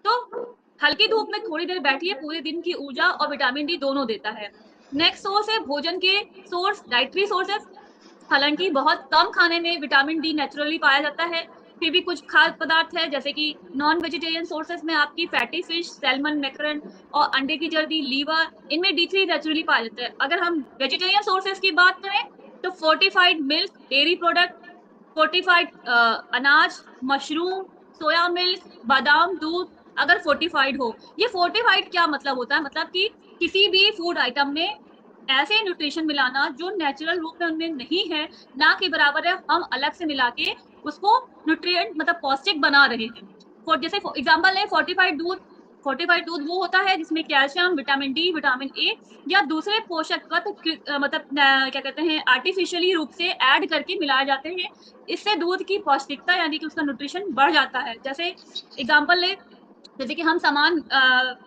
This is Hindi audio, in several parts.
तो हल्की धूप में थोड़ी देर बैठिए, पूरे दिन की ऊर्जा और विटामिन डी दोनों देता है। नेक्स्ट सोर्स है भोजन के सोर्स, डाइटरी सोर्सेस। हालांकि बहुत कम खाने में विटामिन डी नेचुरली पाया जाता है, फिर भी कुछ खाद्य पदार्थ है जैसे कि नॉन वेजिटेरियन सोर्सेस में आपकी फैटी फिश, सैल्मन, मैकरन और अंडे की जर्दी, लीवर, इनमें डी3 नेचुरली पाया जाता है। अगर हम वेजिटेरियन सोर्सेस की बात करें तो fortified milk, dairy product, fortified अनाज, मशरूम, सोया मिल्क, बादाम दूध, अगर फोर्टिफाइड हो। ये फोर्टिफाइड क्या मतलब होता है, मतलब कि किसी भी फूड आइटम में ऐसे न्यूट्रिशन मिलाना जो नेचुरल रूप में उनमें नहीं है, ना के बराबर है, हम अलग से मिला के उसको न्यूट्रिएंट मतलब पौष्टिक बना रहे हैं। फॉर जैसे एग्जांपल है फोर्टिफाइड दूध। फोर्टिफाइड दूध वो होता है जिसमें calcium, vitamin D, vitamin A या दूसरे पोषक तत्व मतलब क्या कहते हैं आर्टिफिशियली रूप से ऐड करके मिलाए जाते हैं। इससे दूध की पौष्टिकता यानी कि उसका न्यूट्रिशन बढ़ जाता है। जैसे एग्जांपल ले, जैसे कि हम सामान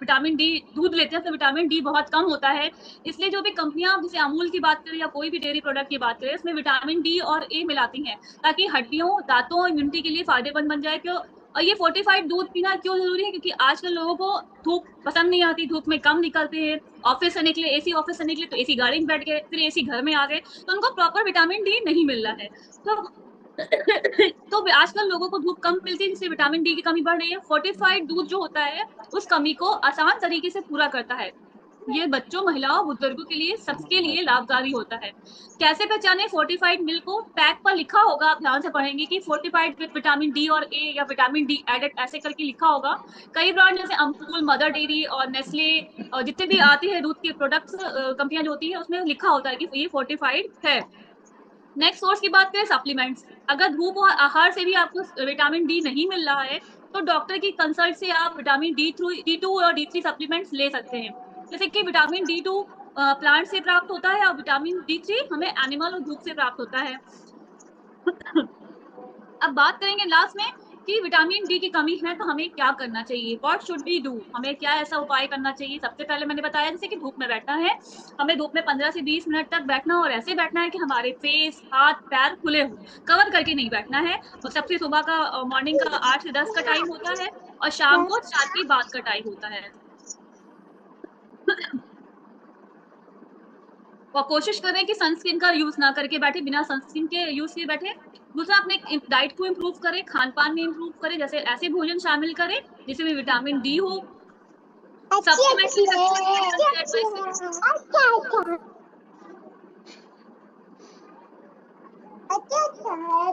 विटामिन डी दूध लेते हैं तो विटामिन डी बहुत कम होता है, इसलिए जो भी कंपनियां जैसे अमूल की बात करें या कोई भी डेयरी प्रोडक्ट की बात करें उसमें विटामिन डी और ए मिलाती हैं ताकि हड्डियों, दांतों, इम्यूनिटी के लिए फायदेमंद बन जाए। क्यों? और ये फोर्टिफाइड दूध पीना क्यों जरूरी है? क्योंकि आजकल लोगों को धूप पसंद नहीं आती, धूप में कम निकलते हैं, ऑफिस से निकले एसी, ऑफिस से निकले तो एसी गाड़ी में बैठ गए, फिर एसी घर में आ गए, तो उनको प्रॉपर विटामिन डी नहीं मिल रहा है। तो तो आजकल लोगों को धूप कम मिलती है जिससे विटामिन डी की कमी बढ़ रही है। फोर्टिफाइड दूध जो होता है उस कमी को आसान तरीके से पूरा करता है। ये बच्चों, महिलाओं, बुजुर्गों के लिए सबके लिए लाभकारी होता है। कैसे पहचाने फोर्टिफाइड मिल्क को? पैक पर लिखा होगा, आप ध्यान से पढ़ेंगे कि फोर्टिफाइड विद विटामिन डी और ए या विटामिन डी एडेड ऐसे करके लिखा होगा। कई ब्रांड जैसे अमूल, मदर डेयरी और नेस्ले और जितने भी आती है दूध के प्रोडक्ट्स कंपनियां जो होती है उसमें लिखा होता है कि ये फोर्टिफाइड है। नेक्स्ट सोर्स की बात करें सप्लीमेंट्स। अगर धूप और आहार से भी आपको विटामिन डी नहीं मिल रहा है तो डॉक्टर की कंसल्ट से आप विटामिन डी टू और डी3 सप्लीमेंट्स ले सकते हैं। जैसे कि विटामिन डी टू प्लांट से प्राप्त होता है और विटामिन डी3 हमें एनिमल और धूप से प्राप्त होता है। अब बात करेंगे लास्ट में कि विटामिन डी की कमी है तो हमें क्या करना चाहिए, व्हाट शुड वी डू, हमें क्या ऐसा उपाय करना चाहिए। सबसे पहले मैंने बताया जैसे कि धूप में बैठना है, हमें धूप में 15 से 20 मिनट तक बैठना और ऐसे बैठना है कि हमारे फेस, हाथ, पैर खुले हो, कवर करके नहीं बैठना है। और सबसे सुबह का मॉर्निंग का 8 से 10 का टाइम होता है और शाम को 4 के बाद का टाइम होता है। और कोशिश करें कि सनस्क्रीन का यूज ना करके बैठे, बिना सनस्क्रीन के यूज किए बैठे। दूसरा, अपने डाइट को इम्प्रूव करें, खान पान में इम्प्रूव करें, जैसे ऐसे भोजन शामिल करें जिसमें विटामिन डी हो। अच्छी सप्लीमेंट अच्छी है, अच्छी अच्छी एडवाइस है, अच्छा अच्छा, अच्छा अच्छा है।